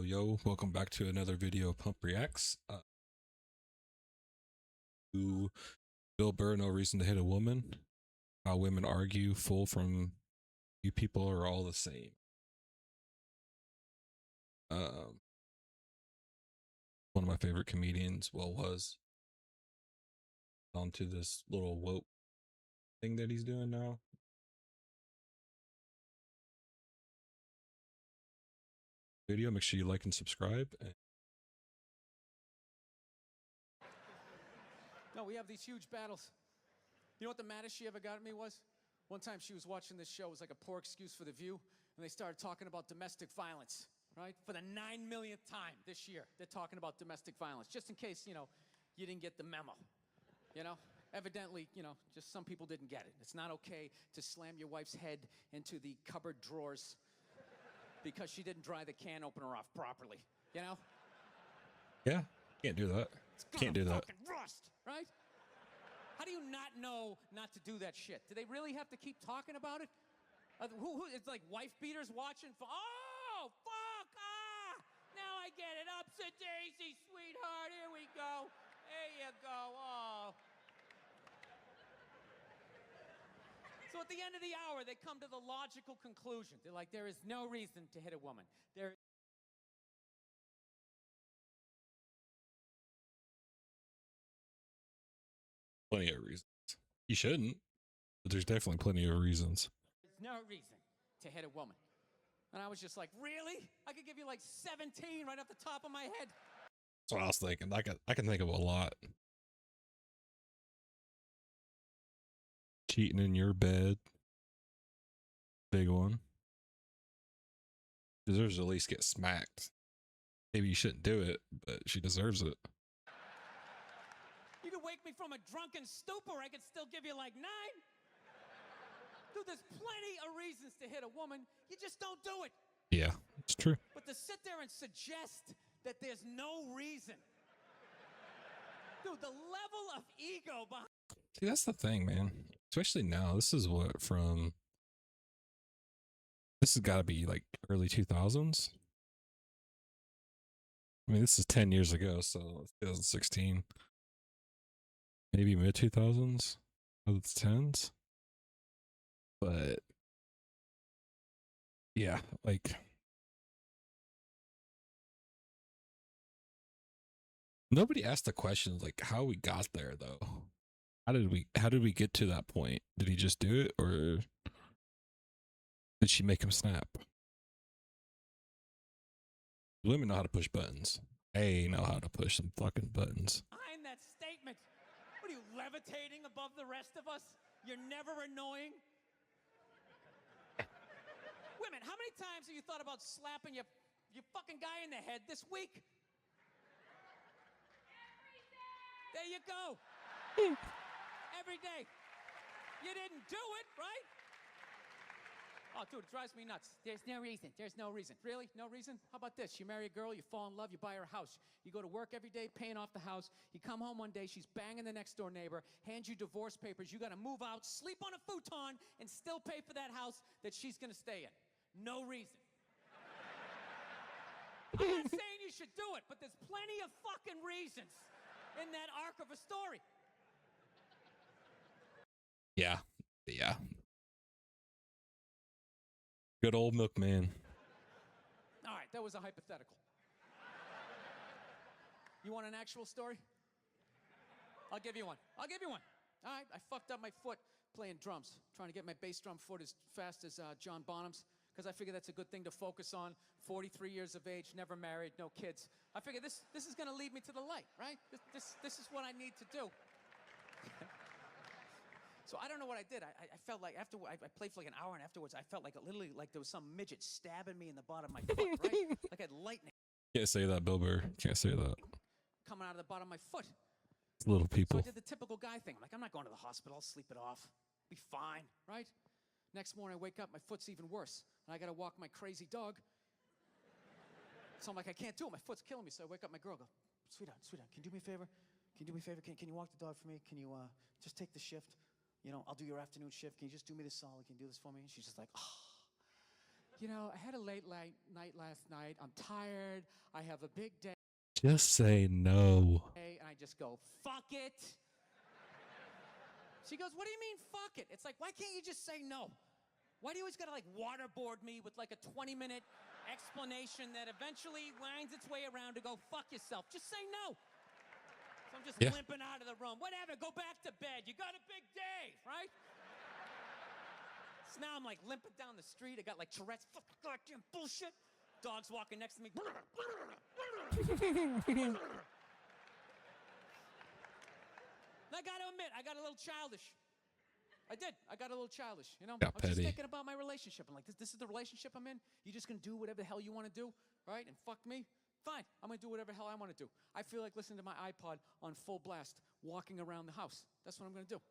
Yo, welcome back to another video of Pump Reacts. To Bill Burr, No Reason to Hit a Woman. How women argue, full from you people are all the same. One of my favorite comedians, was onto this little woke thing that he's doing now. Video, make sure you like and subscribe. No, we have these huge battles. You know what the maddest she ever got at me was? One time she was watching this show, it was like a poor excuse for The View, and they started talking about domestic violence, right? For the 9 millionth time this year, they're talking about domestic violence, just in case, you didn't get the memo, Evidently, just some people didn't get it. It's not okay to slam your wife's head into the cupboard drawers because she didn't dry the can opener off properly, Yeah, can't do that. Can't do that. Rust, right? How do you not know not to do that shit? Do they really have to keep talking about it? It's like wife beaters watching for, oh, fuck, now I get it. Upsa daisy, sweetheart, here we go. There you go, oh. So at the end of the hour, they come to the logical conclusion. They're like, there is no reason to hit a woman. Plenty of reasons. You shouldn't, but there's definitely plenty of reasons. There's no reason to hit a woman. And I was just like, really? I could give you like 17 right off the top of my head. That's what I was thinking. I can think of a lot. Cheating in your bed. Big one. Deserves to at least get smacked. Maybe you shouldn't do it, but she deserves it. You could wake me from a drunken stupor, I could still give you like 9. Dude, there's plenty of reasons to hit a woman. You just don't do it. Yeah, it's true. But to sit there and suggest that there's no reason. Dude, the level of ego behind... See, that's the thing, man. Especially now, this is this has got to be like early 2000s. I mean, this is 10 years ago, so 2016. Maybe mid 2000s, of the 10s. But yeah, like nobody asked the question like how we got there though. How did we get to that point? Did he just do it, or did she make him snap? Women know how to push buttons. They know how to push some fucking buttons. Behind that statement, what are you, levitating above the rest of us? You're never annoying. Women, how many times have you thought about slapping your fucking guy in the head this week? There you go. Every day. You didn't do it, right? Oh, dude, it drives me nuts. There's no reason. There's no reason. Really? No reason? How about this? You marry a girl, you fall in love, you buy her a house. You go to work every day, paying off the house. You come home one day, she's banging the next door neighbor, hands you divorce papers. You got to move out, sleep on a futon, and still pay for that house that she's going to stay in. No reason. I'm not saying you should do it, but there's plenty of fucking reasons in that arc of a story. Yeah. Good old milkman. All right, that was a hypothetical. You want an actual story? I'll give you one. All right, I fucked up my foot playing drums, trying to get my bass drum foot as fast as John Bonham's, because I figure that's a good thing to focus on. 43 years of age, never married, no kids. I figure this is going to lead me to the light, right? This is what I need to do. So I don't know what I did. I felt like after I played for like an hour, and afterwards I felt like literally like there was some midget stabbing me in the bottom of my foot, right? Like I had lightning. Can't say that, Bill Burr. Can't say that. Coming out of the bottom of my foot. It's little people. So I did the typical guy thing. I'm like, I'm not going to the hospital. I'll sleep it off. Be fine, right? Next morning I wake up, my foot's even worse, and I got to walk my crazy dog. So I'm like, I can't do it. My foot's killing me. So I wake up my girl, go, sweetheart, can you do me a favor? Can you walk the dog for me? Can you just take the shift? I'll do your afternoon shift. Can you just do me this solid? Can you do this for me? And she's just like, oh, you know, I had a late night last night. I'm tired. I have a big day. Just say no. And I just go, fuck it. She goes, what do you mean, fuck it? It's like, why can't you just say no? Why do you always gotta like waterboard me with like a 20-minute explanation that eventually winds its way around to go fuck yourself? Just say no. So I'm just limping out of the room. Whatever, go back to bed. You got a big day, right? So now I'm like limping down the street. I got like Tourette's, fucking goddamn bullshit. Dog's walking next to me. And I gotta admit, I got a little childish. I did. I got a little childish, you know? Got I was just petty. thinking about my relationship. I'm like, this is the relationship I'm in? You just gonna do whatever the hell you wanna do, right? And fuck me? Fine, I'm gonna do whatever the hell I wanna do. I feel like listening to my iPod on full blast, walking around the house. That's what I'm gonna do.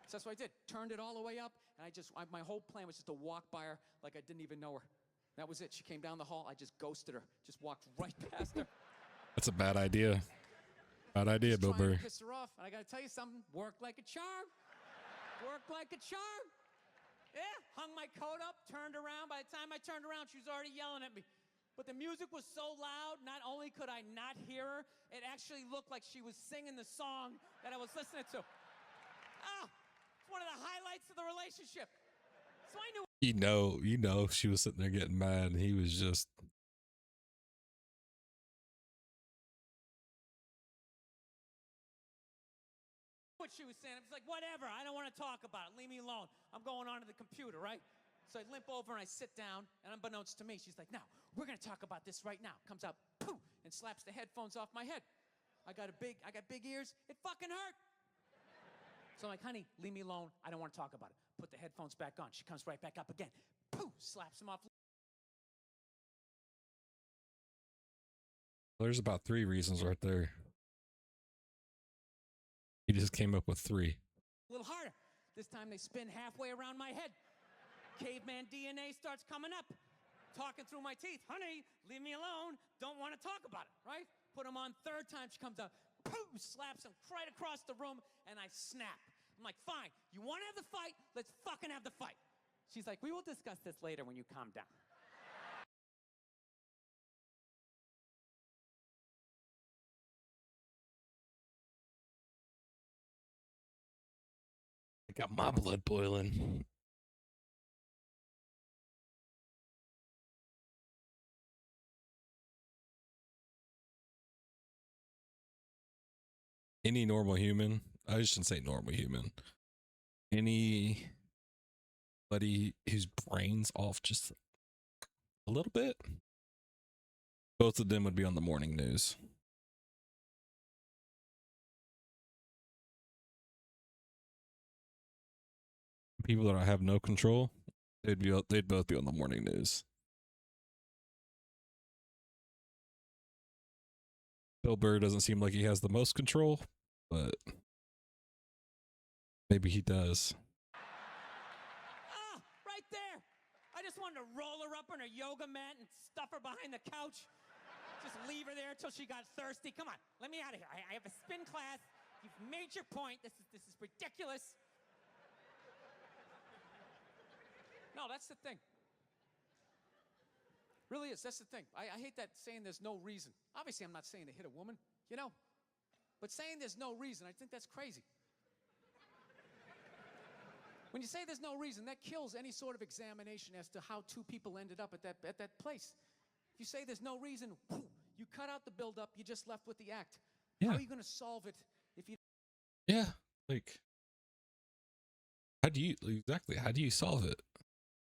So that's what I did. Turned it all the way up, and my whole plan was just to walk by her like I didn't even know her. That was it. She came down the hall, I just ghosted her. Just walked right past her. That's a bad idea. Bad idea, Bill Burr. Piss her off, and I gotta tell you something. Worked like a charm. Worked like a charm. Yeah, hung my coat up, turned around. By the time I turned around, she was already yelling at me. But the music was so loud, not only could I not hear her, it actually looked like she was singing the song that I was listening to. Ah, it's one of the highlights of the relationship. So I knew. You know, she was sitting there getting mad, and he was just. What she was saying. I was like, whatever, I don't want to talk about it. Leave me alone. I'm going on to the computer, right? So I limp over and I sit down, and unbeknownst to me, she's like, now, we're going to talk about this right now. Comes out, poof, and slaps the headphones off my head. I got big ears. It fucking hurt. So I'm like, honey, leave me alone. I don't want to talk about it. Put the headphones back on. She comes right back up again. Poof, slaps them off. There's about 3 reasons right there. He just came up with 3. A little harder. This time they spin halfway around my head. Caveman DNA starts coming up. Talking through my teeth. Honey, leave me alone. Don't want to talk about it, right? Put them on. Third time she comes up. Poof, slaps him right across the room, and I snap. I'm like, fine. You want to have the fight? Let's fucking have the fight. She's like, we will discuss this later when you calm down. I got my blood boiling. Any normal human, I shouldn't say normal human, anybody whose brain's off just a little bit, both of them would be on the morning news. People that have no control, they'd both be on the morning news. Bill Burr doesn't seem like he has the most control, but maybe he does. Ah, right there. I just wanted to roll her up on her yoga mat and stuff her behind the couch. Just leave her there until she got thirsty. Come on, let me out of here. I have a spin class. You've made your point. This is ridiculous. No, that's the thing. Really is. That's the thing. I hate that saying there's no reason. Obviously, I'm not saying to hit a woman, you know. But saying there's no reason, I think that's crazy. When you say there's no reason, that kills any sort of examination as to how 2 people ended up at that place. If you say there's no reason, you cut out the buildup, you're just left with the act. Yeah. How are you going to solve it if you... Yeah, like, how do you solve it?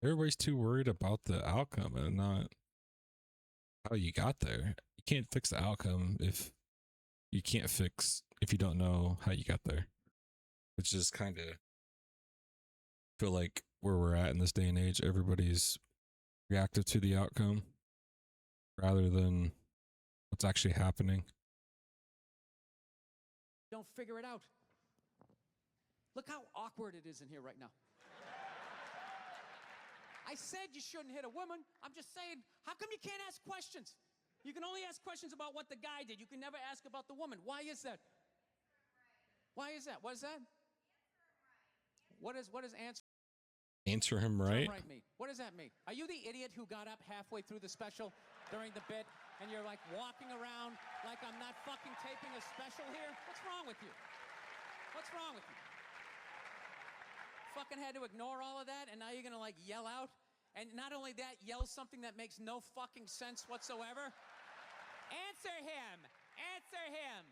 Everybody's too worried about the outcome and not how you got there. You can't fix the outcome if you don't know how you got there. Which is kind of, feel like where we're at in this day and age, everybody's reactive to the outcome rather than what's actually happening. Don't figure it out. Look how awkward it is in here right now. I said you shouldn't hit a woman. I'm just saying, how come you can't ask questions? You can only ask questions about what the guy did. You can never ask about the woman. Why is that? Why is that? What is that? What does answer Answer him right? mean? What does does that mean? Are you the idiot who got up halfway through the special during the bit and you're like walking around like I'm not fucking taping a special here? What's wrong with you? What's wrong with you? Fucking had to ignore all of that and now you're gonna like yell out? And not only that, yell something that makes no fucking sense whatsoever? Answer him! Answer him!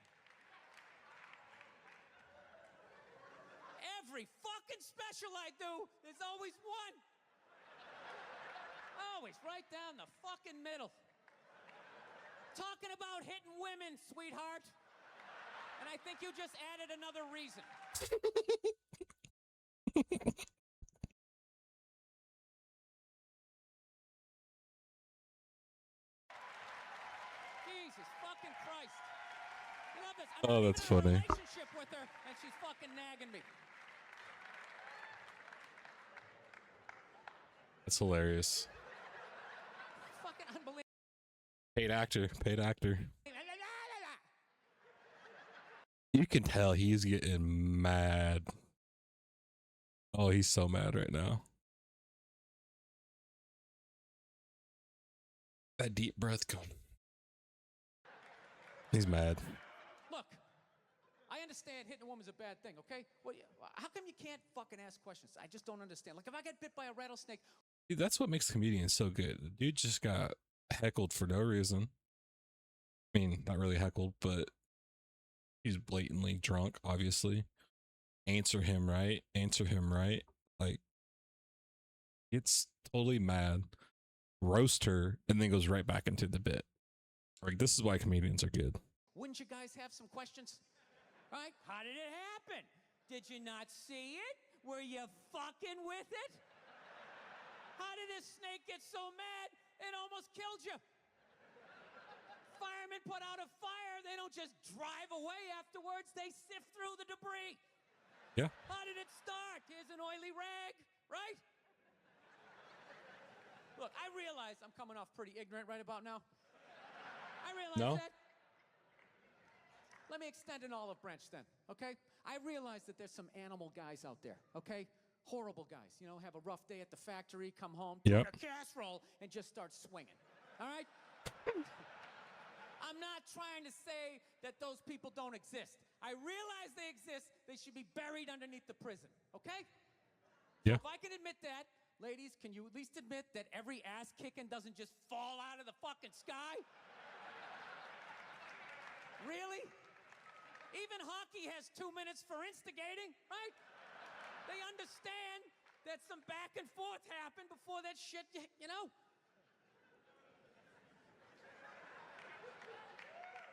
Every fucking special I do, there's always one. Always right down the fucking middle. Talking about hitting women, sweetheart. And I think you just added another reason. Jesus fucking Christ. You love this. I'm Oh, not that's even in a funny. relationship with her, and she's fucking nagging me. That's hilarious. Fucking unbelievable. Paid actor. Paid actor. You can tell he's getting mad. Oh, he's so mad right now. That deep breath going. He's mad. Look, I understand hitting a woman's a bad thing, okay? Well, how come you can't fucking ask questions? I just don't understand. Like, if I get bit by a rattlesnake... Dude, that's what makes comedians so good. The dude just got heckled for no reason. I mean, not really heckled, but he's blatantly drunk, obviously. Answer him right. Answer him right. Like, gets totally mad, roast her, and then goes right back into the bit. Like, this is why comedians are good. Wouldn't you guys have some questions? Right? How did it happen? Did you not see it? Were you fucking with it? How did this snake get so mad it almost killed you? Firemen put out a fire. They don't just drive away afterwards. They sift through the debris. Yeah. How did it start? Here's an oily rag, right? Look, I realize I'm coming off pretty ignorant right about now. I realize that. Let me extend an olive branch then, okay? I realize that there's some animal guys out there, okay? Horrible guys, you know, have a rough day at the factory, come home, take a casserole, and just start swinging, all right? I'm not trying to say that those people don't exist. I realize they exist. They should be buried underneath the prison, okay? Yeah. So if I can admit that, ladies, can you at least admit that every ass kicking doesn't just fall out of the fucking sky? Really? Even hockey has 2 minutes for instigating, right? They understand that some back and forth happened before that shit, you know?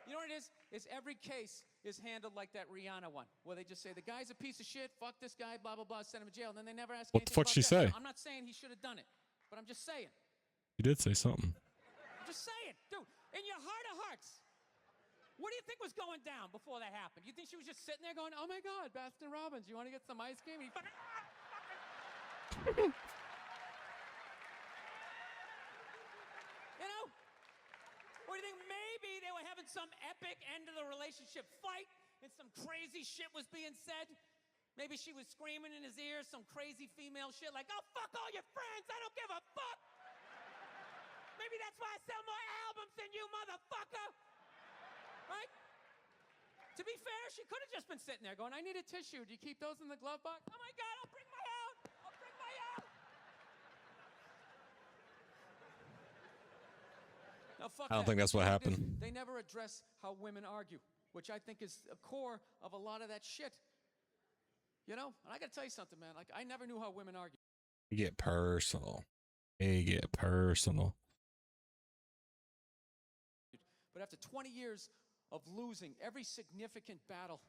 You know what it is? Is every case is handled like that Rihanna one, where they just say, the guy's a piece of shit, fuck this guy, blah, blah, blah, send him to jail, and then they never ask What the anything fuck about she that. say? No, I'm not saying he should have done it, but I'm just saying. He did say something. I'm just saying. Dude, in your heart of hearts, what do you think was going down before that happened? You think she was just sitting there going, oh my God, Baskin Robbins, you want to get some ice cream? You know? Or do you think maybe they were having some epic end of the relationship fight and some crazy shit was being said? Maybe she was screaming in his ear some crazy female shit like, oh, fuck all your friends, I don't give a fuck. Maybe that's why I sell more albums than you, motherfucker. Right? To be fair, she could have just been sitting there going, I need a tissue. Do you keep those in the glove box? Oh my God, I'll bring my own. I'll bring my own. No, fuck I don't that. think that's what You know it is? happened. They never address how women argue, which I think is a core of a lot of that shit. You know? And I gotta tell you something, man. Like, I never knew how women argue. They get personal. They get personal. But after 20 years of losing every significant battle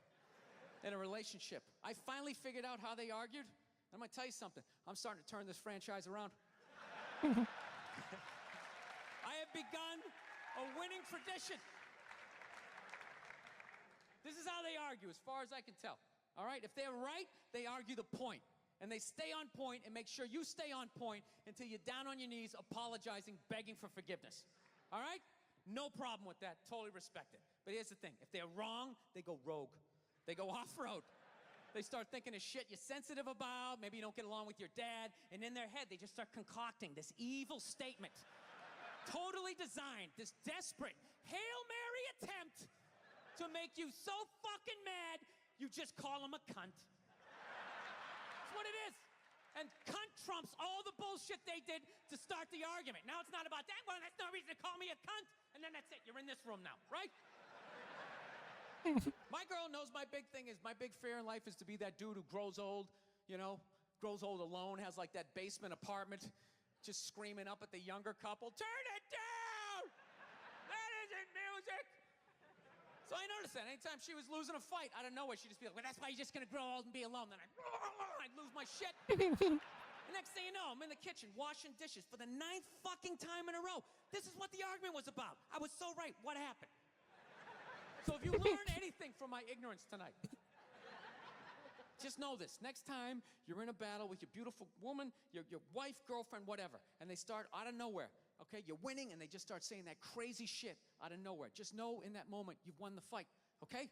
in a relationship, I finally figured out how they argued. I'm gonna tell you something. I'm starting to turn this franchise around. I have begun a winning tradition. This is how they argue, as far as I can tell. All right? If they're right, they argue the point. And they stay on point and make sure you stay on point until you're down on your knees, apologizing, begging for forgiveness. All right? No problem with that. Totally respect it. But here's the thing. If they're wrong, they go rogue. They go off-road. They start thinking of shit you're sensitive about. Maybe you don't get along with your dad. And in their head, they just start concocting this evil statement. Totally designed, this desperate Hail Mary attempt to make you so fucking mad, you just call them a cunt. That's what it is. And cunt trumps all the bullshit they did to start the argument. Now it's not about that. Well, that's no reason to call me a cunt. And then that's it. You're in this room now, right? My girl knows my big thing is, my big fear in life is to be that dude who grows old, you know, grows old alone, has like that basement apartment, just screaming up at the younger couple, turn it down! That isn't music! So I noticed that anytime she was losing a fight, out of nowhere, she'd just be like, well, that's why you're just gonna grow old and be alone. Then I'd lose my shit. The next thing you know, I'm in the kitchen washing dishes for the 9th fucking time in a row. This is what the argument was about. I was so right. What happened? So if you learn anything from my ignorance tonight, just know this. Next time you're in a battle with your beautiful woman, your wife, girlfriend, whatever, and they start out of nowhere, okay? You're winning, and they just start saying that crazy shit out of nowhere. Just know in that moment you've won the fight, okay?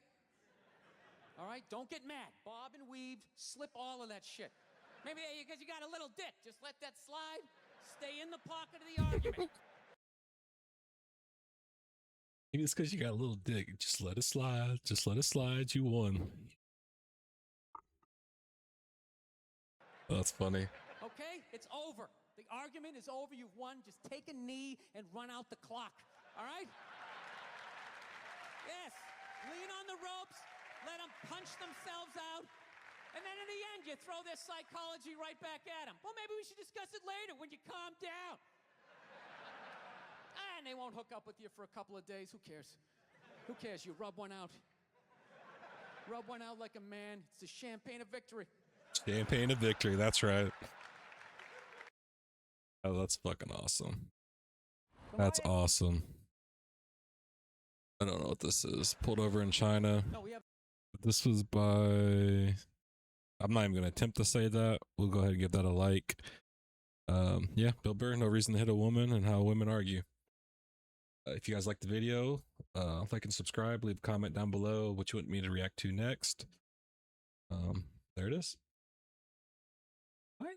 All right? Don't get mad. Bob and weave, slip all of that shit. Maybe because you got a little dick. Just let that slide. Stay in the pocket of the argument. Maybe it's because you got a little dick. Just let it slide. Just let it slide. You won. That's funny. Okay? It's over. The argument is over. You've won. Just take a knee and run out the clock. All right? Yes. Lean on the ropes. Let them punch themselves out. And then in the end, you throw their psychology right back at them. Well, maybe we should discuss it later when you calm down. And they won't hook up with you for a couple of days. Who cares? Who cares? You rub one out. Rub one out like a man. It's the champagne of victory. Champagne of victory. That's right. Oh, that's fucking awesome. That's awesome. I don't know what this is. Pulled over in China. No, we have. This was by... I'm not even going to attempt to say that. We'll go ahead and give that a like. Yeah, Bill Burr, No Reason to Hit a Woman and How Women Argue. If you guys like the video, like and subscribe. Leave a comment down below what you want me to react to next. There it is.